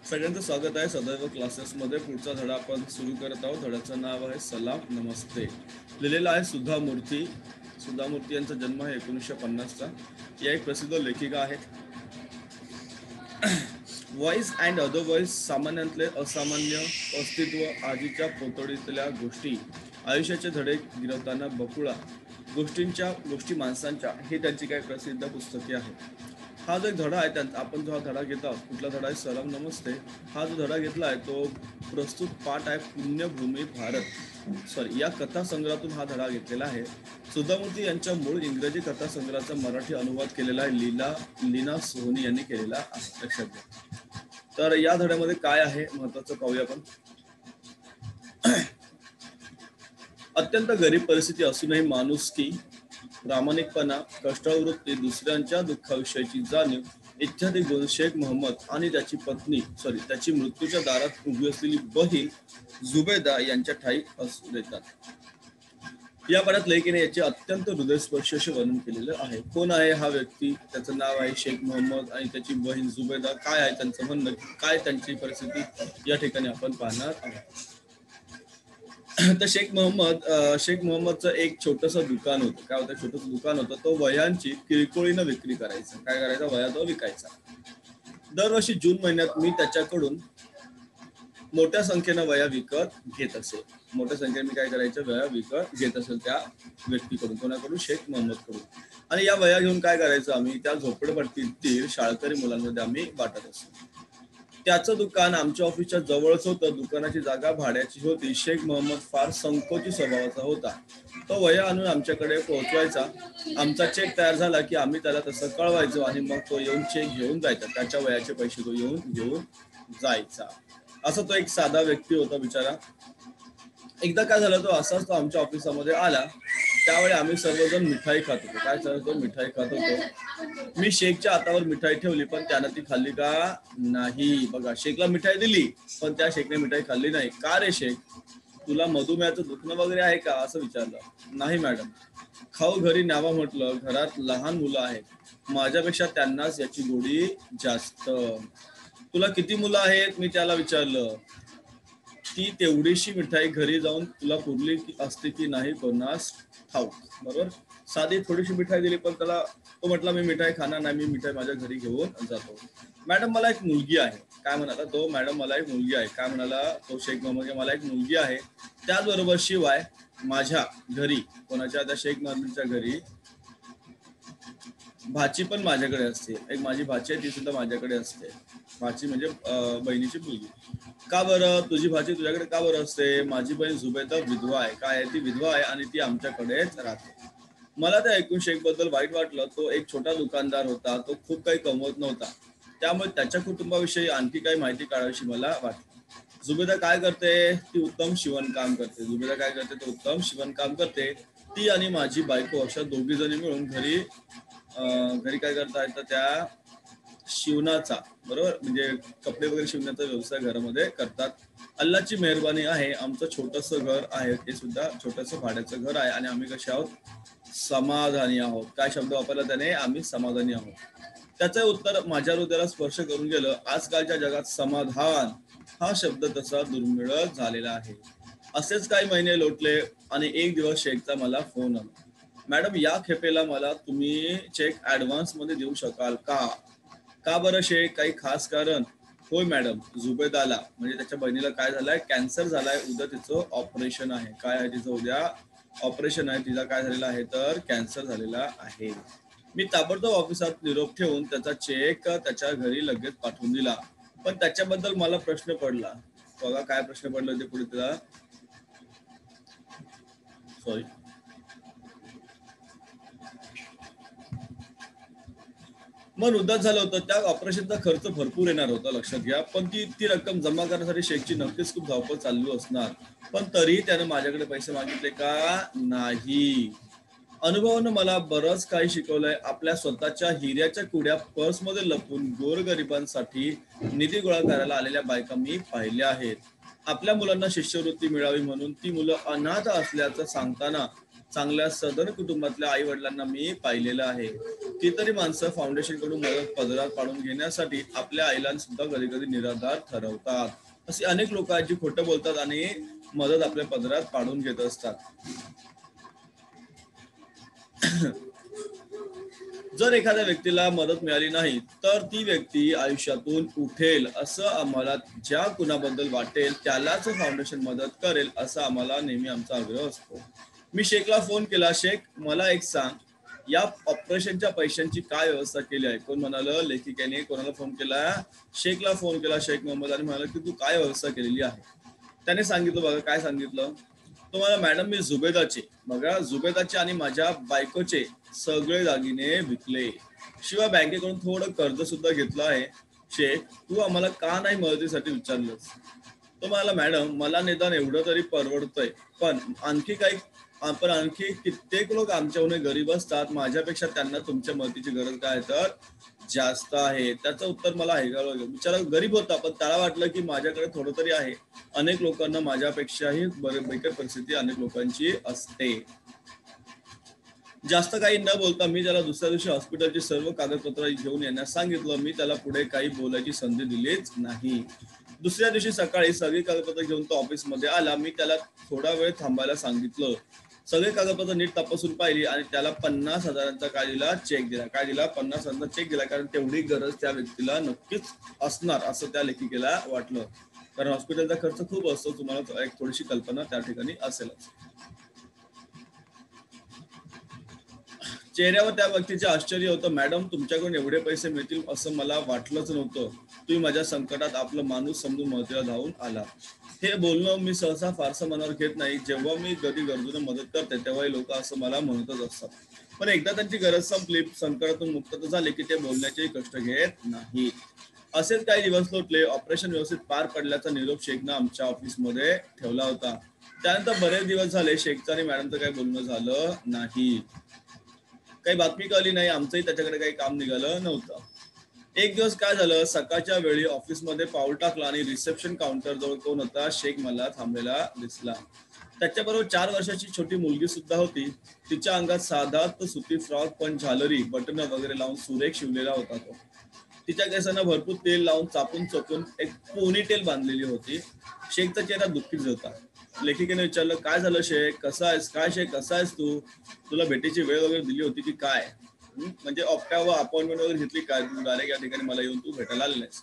सगळ्यांचं स्वागत आहे सदैव क्लासेसमध्ये. पुढचा धडा आपण सुरू करत आहोत. धड्याचं नाव आहे सलाम नमस्ते. लिहिलेला आहे सुधा मूर्ती. सुधा मूर्ती यांचा जन्म आहे 1950चा. या एक प्रसिद्ध लेखिका आहेत. व्हॉइस अँड अदरवाईज, सामान्यातले असामान्य, अस्तित्व, आजीच्या पोतडीतल्या गोष्टी, आयुष्याचे धडे गिरवताना बकुळा, गोष्टी माणसांच्या, ही त्यांची काही प्रसिद्ध पुस्तके आहेत. हा जो एक धडा आहे त्यात आपण जो हा धडा घेत आहोत, कुठला धडा आहे? सलाम नमस्ते. हा जो धडा घेतला आहे तो प्रस्तुत पाठ आहे पुण्यभूमी भारत, या कथासंग्रहातून हा धडा घेतलेला आहे. सुधामूर्ती यांच्या मूळ इंग्रजी कथासंग्रहाचा मराठी अनुवाद केलेला आहे लीना सोहनी यांनी केलेला आहे. लक्षात घ्या. तर या धड्यामध्ये काय आहे महत्वाचं पाहूया आपण. अत्यंत गरीब परिस्थिती असूनही माणुसकी, प्रामाणिकपणा, कष्टवृत्ती, दुसऱ्यांच्या दुःखाविषयीची जाणीव इत्यादी गुण शेख मोहम्मद आणि त्याची मृत्यूच्या दारात उभी असलेली बहीण जुबैदा यांच्या ठाई असू देतात. या पाठात लेखिकेने याचे अत्यंत हृदयस्पर्शी असे वर्णन केलेलं आहे. कोण आहे हा व्यक्ती? त्याचं नाव आहे शेख मोहम्मद आणि त्याची बहीण जुबैदा. काय आहे त्यांचं म्हणणं, काय त्यांची परिस्थिती, या ठिकाणी आपण पाहणार आहोत. तर शेख मोहम्मदचं एक छोटस दुकान होतं. काय होतं? छोटस दुकान होतं. तो वह्यांची किरकोळीनं विक्री करायचा. काय करायचा? वह्या तो विकायचा. दरवर्षी जून महिन्यात मी त्याच्याकडून मोठ्या संख्येनं वह्या विकत घेत असे. मोठ्या संख्येने मी काय करायचं? वह्या विकत घेत असेल त्या व्यक्तीकडून. कोणाकडून? शेख मोहम्मद कडून. आणि या वह्या घेऊन काय करायचं? आम्ही त्या झोपडपट्टीतील शाळकरी मुलांमध्ये आम्ही वाटत असतो. त्याचं दुकान आमच्या ऑफिसच्या जवळच होतं. दुकानाची जागा भाड्याची होती. शेख मोहम्मद फार संकोची स्वभावाचा होता. तो वह्या आणून आमच्याकडे पोहोचवायचा. आमचा चेक तयार झाला की आम्ही त्याला तसं कळवायचो आणि मग तो येऊन चेक घेऊन जायचा. त्याच्या वह्याचे पैसे तो येऊन घेऊन जायचा. असा तो एक साधा व्यक्ती होता बिचारा. एकदा काय झालं, तो असाच तो आमच्या ऑफिसामध्ये आला. त्यावेळी आम्ही सर्वजण मिठाई खात होतो. काय चालतो? मिठाई खात होतो. मी शेखच्या हातावर मिठाई ठेवली, पण त्यानं ती खाल्ली का नाही? बघा, शेखला मिठाई दिली पण त्या शेखने मिठाई खाल्ली नाही. का रे शेख, तुला मधुमेहाचं दुखणं वगैरे आहे का? असं विचारलं. नाही मॅडम. खाऊ घरी न्यावा म्हटलं. घरात लहान मुलं आहेत. माझ्यापेक्षा त्यांनाच याची गोडी जास्त. तुला किती मुलं आहेत? मी त्याला विचारलं. ती तेवढीशी मिठाई घरी जाऊन तुला पुरली असते की नाही कोणास ठाऊक. बरोबर, साधी थोडीशी मिठाई दिली पण त्याला तो म्हटला मी मिठाई खाणार नाही, मी मिठाई माझ्या घरी घेऊन जातो. मॅडम मला एक मुलगी आहे. काय म्हणाला तो? मॅडम मला एक मुलगी आहे. काय म्हणाला तो शेख मोहम्मद? मला एक मुलगी आहे. त्याचबरोबर शिवाय माझ्या घरी, कोणाच्या? त्या शेख मोहम्मदच्या घरी भाची पण माझ्याकडे असते. एक माझी भाची आहे, ती सुद्धा माझ्याकडे असते. भाची म्हणजे बहिणीची मुलगी. का बरं? तुझी भाची तुझ्याकडे का बरं असते? माझी बहीण जुबैदा विधवा आहे. काय आहे? ती विधवा आहे आणि ती आमच्याकडेच राहते. मला ते ऐकून शेख बद्दल वाईट वाटलं. तो एक छोटा दुकानदार होता. तो खूप काही कमवत नव्हता. त्यामुळे त्याच्या कुटुंबाविषयी आणखी काही माहिती काढावीशी मला वाटली. जुबैदा काय करते? ती उत्तम शिवणकाम करते. जुबैदा काय करते? ते उत्तम शिवणकाम करते. ती आणि माझी बायको अशा दोघी जणी मिळून घरी काय करता येतं? त्या शिवणाचा, बरोबर, म्हणजे कपडे वगैरे शिवण्याचा व्यवसाय घरामध्ये करतात. अल्लाची मेहरबानी आहे. आमचं छोटंसं घर आहे. ते सुद्धा छोटंसं भाड्याचं घर आहे आणि आम्ही कसे आहोत? समाधानी आहोत. काय शब्द वापरला त्याने? आम्ही समाधानी आहोत. त्याचं उत्तर माझ्या हृदयाला स्पर्श करून गेलं. आजकालच्या जगात समाधान हा शब्द तसा दुर्मिळच झालेला आहे. असेच काही महिने लोटले आणि एक दिवस शेखचा मला फोन आला. मॅडम, या खेपेला मला तुम्ही चेक ऍडव्हान्स मध्ये देऊ शकाल का? का बरं शेख, काही खास कारण? होय मॅडम, जुबैदाला म्हणजे त्याच्या बहिणीला काय झालंय? कॅन्सर झालाय. उद्या तिचं ऑपरेशन आहे. काय आहे तिचं? उद्या ऑपरेशन आहे. तिला काय झालेलं आहे? तर कॅन्सर झालेला आहे. मी ताबडतोब ऑफिसात निरोप ठेवून त्याचा चेक त्याच्या घरी लगेच पाठवून दिला. पण त्याच्याबद्दल मला प्रश्न पडला. बघा काय प्रश्न पडले होते पुढे त्याला. मन उदास झालं होतं. त्या ऑपरेशनचा खर्च भरपूर येणार होता, लक्षात घ्या. पण ती रक्कम जमा करण्यासाठी शेखची नक्कीच खूप धावपळ चालू असणार. पण तरीही त्याने माझ्याकडे पैसे मागितले का नाही? अनुभवानं मला बरंच काही शिकवलंय. आपल्या स्वतःच्या हिऱ्याच्या कुड्या पर्समध्ये लपून गोरगरिबांसाठी निधी गोळा करायला आलेल्या बायका मी पाहिल्या आहेत. आपल्या मुलांना शिष्यवृत्ती मिळावी म्हणून ती मुलं अनाथ असल्याचं सांगताना चांगल्या सदन कुटुंबातल्या आई वडिलांना मी पाहिलेलं आहे. कितीतरी माणसं फाउंडेशन कडून मदत पदरात पाडून घेण्यासाठी आपल्या आईला सुद्धा कधी कधी निराधार ठरवतात. असे अनेक लोक आहेत जी खोटं बोलतात आणि मदत आपल्या पदरात पाडून घेत असतात. जर एखाद्या व्यक्तीला मदत मिळाली नाही तर ती व्यक्ती आयुष्यातून उठेल असं आम्हाला ज्या कुणाबद्दल वाटेल त्यालाच फाउंडेशन मदत करेल असा आम्हाला नेहमी आमचा आग्रह असतो. मी शेखला फोन केला, शेख मला एक सांग, या ऑपरेशनच्या पैशांची काय व्यवस्था केली आहे? कोण म्हणालं, लेखिकेने कोणाला फोन केला? शेखला फोन केला, शेख मोहम्मद, आणि म्हणाला की तू काय व्यवस्था केलेली आहे? त्याने सांगितलं, बघा काय सांगितलं तुम्हाला मॅडम, मी जुबेदाचे, बघा जुबेदाचे आणि माझ्या बायकोचे सगळे दागिने विकले, शिवाय बँकेकडून थोडं कर्ज सुद्धा घेतलं आहे. शेख, तू आम्हाला का नाही मदतीसाठी विचारलंस? तो म्हणाला, मॅडम मला निदान एवढं तरी परवडतंय, पण आणखी कित्येक लोक आमच्याहून गरीब असतात, माझ्यापेक्षा त्यांना तुमच्या मदतीची गरज काय तर जास्त आहे. त्याचं उत्तर मला ऐकावं लागलं. बिचारा गरीब होता पण त्याला वाटलं की माझ्याकडे थोडं तरी आहे. अनेक लोकांना माझ्यापेक्षाही बेकार परिस्थिती अनेक लोकांची असते. जास्त काही न बोलता मी त्याला दुसऱ्या दिवशी हॉस्पिटलची सर्व कागदपत्र घेऊन येण्यास सांगितलं. मी त्याला पुढे काही बोलायची संधी दिलीच नाही. दुसऱ्या दिवशी सकाळी सगळी कागदपत्र घेऊन तो ऑफिसमध्ये आला. मी त्याला थोडा वेळ थांबायला सांगितलं. सगळे कागदपत्र नीट तपासून पाहिली आणि त्याला 50,000चा काय दिला, चेक दिला. काय दिला? 50,000चा चेक दिला. कारण तेवढी गरज त्या व्यक्तीला नक्कीच असणार असं त्या लेखिकेला वाटलं. कारण हॉस्पिटलचा खर्च खूप असतो, तुम्हाला एक थोडीशी कल्पना त्या ठिकाणी असेलच. चेहऱ्यावर त्या व्यक्तीचे आश्चर्य होतं. मॅडम, तुमच्याकडून एवढे पैसे मिळतील असं मला वाटलंच नव्हतं. तुम्ही माझ्या संकटात आपला माणूस समजून मदतीला धावून आला. हे बोलणं मी सहसा फारसं मनावर घेत नाही. जेव्हा मी कधी गरजूंना मदत करते तेव्हा लोक असं मला म्हणतच असतात. पण एकदा त्यांची गरज संपली, संकटातून मुक्तता झाली की ते बोलण्याचे कष्ट घेत नाही. असेच काही दिवस लोटले. ऑपरेशन व्यवस्थित पार पडल्याचा निरोप शेखनं आमच्या ऑफिसमध्ये ठेवला होता. त्यानंतर बरेच दिवस झाले शेखचं आणि मॅडमचं काही बोलणं झालं नाही. काही बातमी कळली नाही. आमचंही त्याच्याकडे काही काम निघालं नव्हतं. एक दिवस काय झालं, सकाळच्या वेळी ऑफिसमध्ये पाऊल टाकला आणि रिसेप्शन काउंटर जवळ कोण होता, शेख मला थांबलेला दिसला. त्याच्याबरोबर 4 वर्षाची छोटी मुलगी सुद्धा होती. तिच्या अंगात साधाच सुती फ्रॉक पण झालरी बटन वगैरे लावून सुरेख शिवलेला होता तो. तिच्या केसांना भरपूर तेल लावून चापून चोपून एक पोनीटेल बांधलेली होती. शेखचा चेहरा दुःखीच होता. लेखिकेने विचारलं, काय झालं शेख, कसा आहेस? काय शेख, कसा आहेस तू? तुला भेटीची वेळ वगैरे दिली होती की काय? म्हणजे अपॉइंटमेंट वगैरे घेतली काय? तू डायरेक्ट या ठिकाणी मला येऊन तू भेटायला आले नाहीस?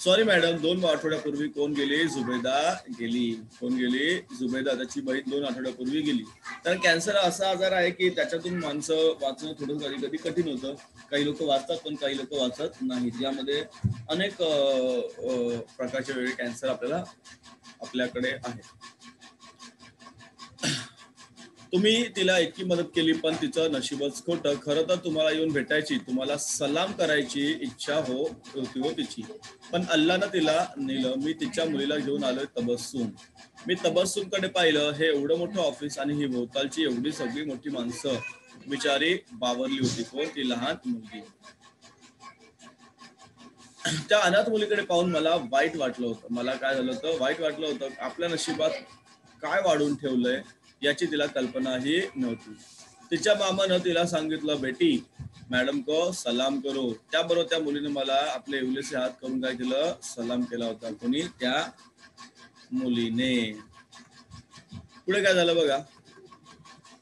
सॉरी मॅडम, 2 आठवड्यापूर्वी कोण गेली? जुबैदा गेली. कोण गेली? जुबैदा. त्याची बहीण 2 आठवड्यापूर्वी गेली. कारण कॅन्सर असा आजार आहे की त्याच्यातून माणसं वाचणं थोडं कधी कधी कठीण होतं. काही लोक वाचतात पण काही लोक वाचत नाहीत. यामध्ये अनेक प्रकारचे वेगळे कॅन्सर आपल्याकडे आहे. तुम्ही तिला इतकी मदत केली पण तिचं नशीबच खोटं. खरं तर तुम्हाला येऊन भेटायची, तुम्हाला सलाम करायची इच्छा होती हो तिची, पण अल्लानं तिला नेलं. मी तिच्या मुलीला घेऊन आलोय तबस्सुम. मी तबस्सुम कडे पाहिलं. हे एवढं मोठं ऑफिस आणि ही भोवतालची एवढी सगळी मोठी माणसं. बिचारी बावरली होती. कोण? ती लहान मुलगी. त्या अनाथ मुलीकडे पाहून मला वाईट वाटलं होतं. मला काय झालं होतं? वाईट वाटलं होतं. आपल्या नशिबात काय वाढून ठेवलंय याची तिला कल्पनाही नव्हती. तिच्या मामानं तिला सांगितलं, बेटी मॅडम को सलाम करो. त्याबरोबर त्या मुलीने मला आपले एवलेसे हात करून काय केलं? सलाम केला होता. कोणी? त्या मुलीने. पुढे काय झालं बघा.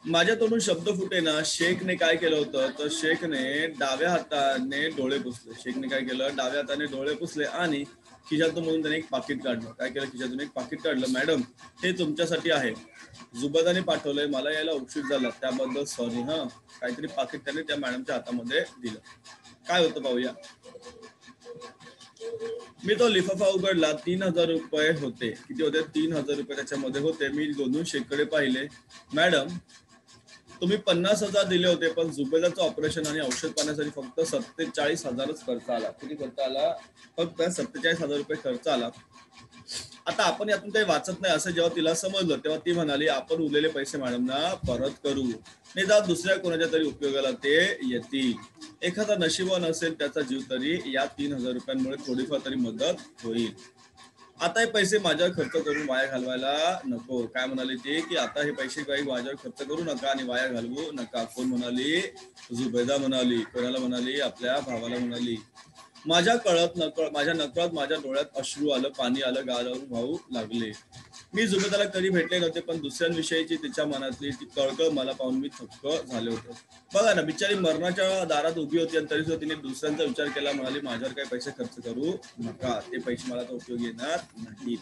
माझ्या तोंडून शब्द फुटेना. शेखने काय केलं होतं तर शेखने डाव्या हाताने डोळे पुसले. शेखने काय केलं? डाव्या हाताने डोळे पुसले आणि खिशातून म्हणून त्याने एक पाकिट काढलं. काय केलं? खिशातून एक पाकिट काढलं. मॅडम, हे तुमच्यासाठी आहे. जुबैदाने पाठवलंय. मला यायला उशीर झाला त्याबद्दल सॉरी. काहीतरी पाकिट त्याने त्या मॅडमच्या हातामध्ये दिलं. काय होतं पाहूया. मी तो लिफाफा उघडला. 3,000 रुपये होते. किती होते? 3,000 रुपये त्याच्यामध्ये होते. मी दोन्ही शेखकडे पाहिले. मॅडम, तुम्ही 50,000 दिले होते पण जुबैदाचं ऑपरेशन आणि औषध पाण्यासाठी फक्त 47,000च खर्च आला. किती खर्च आला? फक्त 47,000 रुपये खर्च आला. आता आपण यातून काही वाचत नाही असं जेव्हा तिला समजलं तेव्हा ती म्हणाली, आपण उरलेले पैसे मॅडमना परत करू, निदान दुसऱ्या कोणाच्या तरी उपयोगाला ते येतील. एखादा नशिबवान असेल त्याचा जीव तरी या 3,000 रुपयांमुळे थोडीफार तरी मदत होईल. आता हे पैसे माझ्यावर खर्च करून वाया घालवायला नको. काय म्हणाले ते, की आता हे पैसे काही माझ्यावर खर्च करू नका आणि वाया घालवू नका. कोण म्हणाली? जुबैदा म्हणाली. कोणाला म्हणाली? आपल्या भावाला म्हणाली. माझ्या नकळत माझ्या डोळ्यात अश्रू आलं, पाणी आलं, गालावरून वाहू लागले. मी जुबैदाला कधी भेटले नव्हते, पण दुसऱ्यांविषयीची तिच्या मनातली ती कळकळ मला पाहून मी थक्क झाले होते. बघा ना, बिचारी मरणाच्या दारात उभी होती आणि तरी सुद्धा तिने दुसऱ्यांचा विचार केला. म्हणाली, माझ्यावर काही पैसे खर्च करू नका, ते पैसे मला तर उपयोगी येणार नाहीत.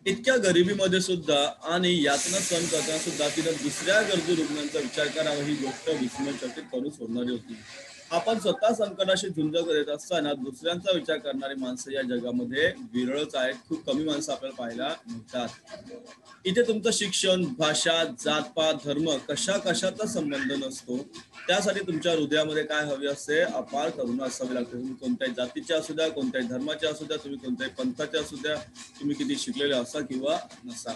इतक्या गरिबीमध्ये सुद्धा आणि यातना सहन करताना सुद्धा तिनं दुसऱ्या गरजू रुग्णांचा विचार करावा, ही गोष्ट विस्मयचकित करून सोडणारी होती. आपण स्वतः संकटाशी झुंज करत असताना दुसऱ्यांचा विचार करणारी माणसं या जगामध्ये विरळच आहेत. खूप कमी माणसं आपल्याला पाहायला मिळतात. इथे तुमचं शिक्षण, भाषा, जातपात, धर्म कशा कशाचा संबंध नसतो. त्यासाठी तुमच्या हृदयामध्ये काय हवे असते? अपार करुणा असावी लागते. तुम्ही कोणत्याही जातीचे असू द्या, कोणत्याही धर्माचे असू द्या, तुम्ही कोणत्याही पंथाचे असू द्या, तुम्ही किती शिकलेले असा किंवा नसा.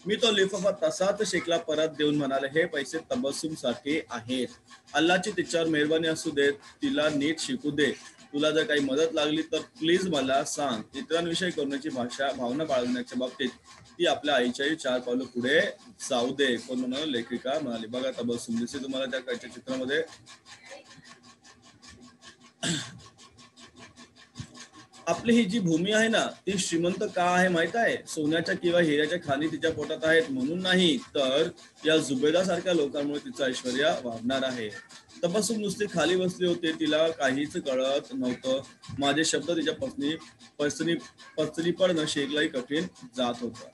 मी तो लिफाफा तसाच शेखला परत देऊन म्हणाले, हे पैसे तबस्सुमसाठी आहेत. अल्लाची तिच्यावर मेहरबानी असू देत, तिला नीट शिकू दे. तुला जर काही मदत लागली तर प्लीज मला सांग. इतरांविषयी करुणेची भावना बाळगण्याच्या बाबतीत ती आपल्या आईच्याही 4 पावलं पुढे जाऊ दे. कोण म्हणाल? लेखिका म्हणाली. बघा तबस्सुम दिसते तुम्हाला त्या काहीच्या चित्रामध्ये. आपली ही जी भूमी आहे ना, ती श्रीमंत का आहे माहित आहे? सोन्याच्या किंवा हिऱ्याच्या खाणी तिच्या पोटात आहेत म्हणून नाही, तर या जुबेदासारख्या लोकांमुळे तिचं ऐश्वर्य वाढणार आहे. तबस्सुम नुसती खाली बसली होती. तिला काहीच कळत नव्हतं. माझे शब्द तिच्या पत्नी पचनी पडणं शेखलाही कठीण जात होतं.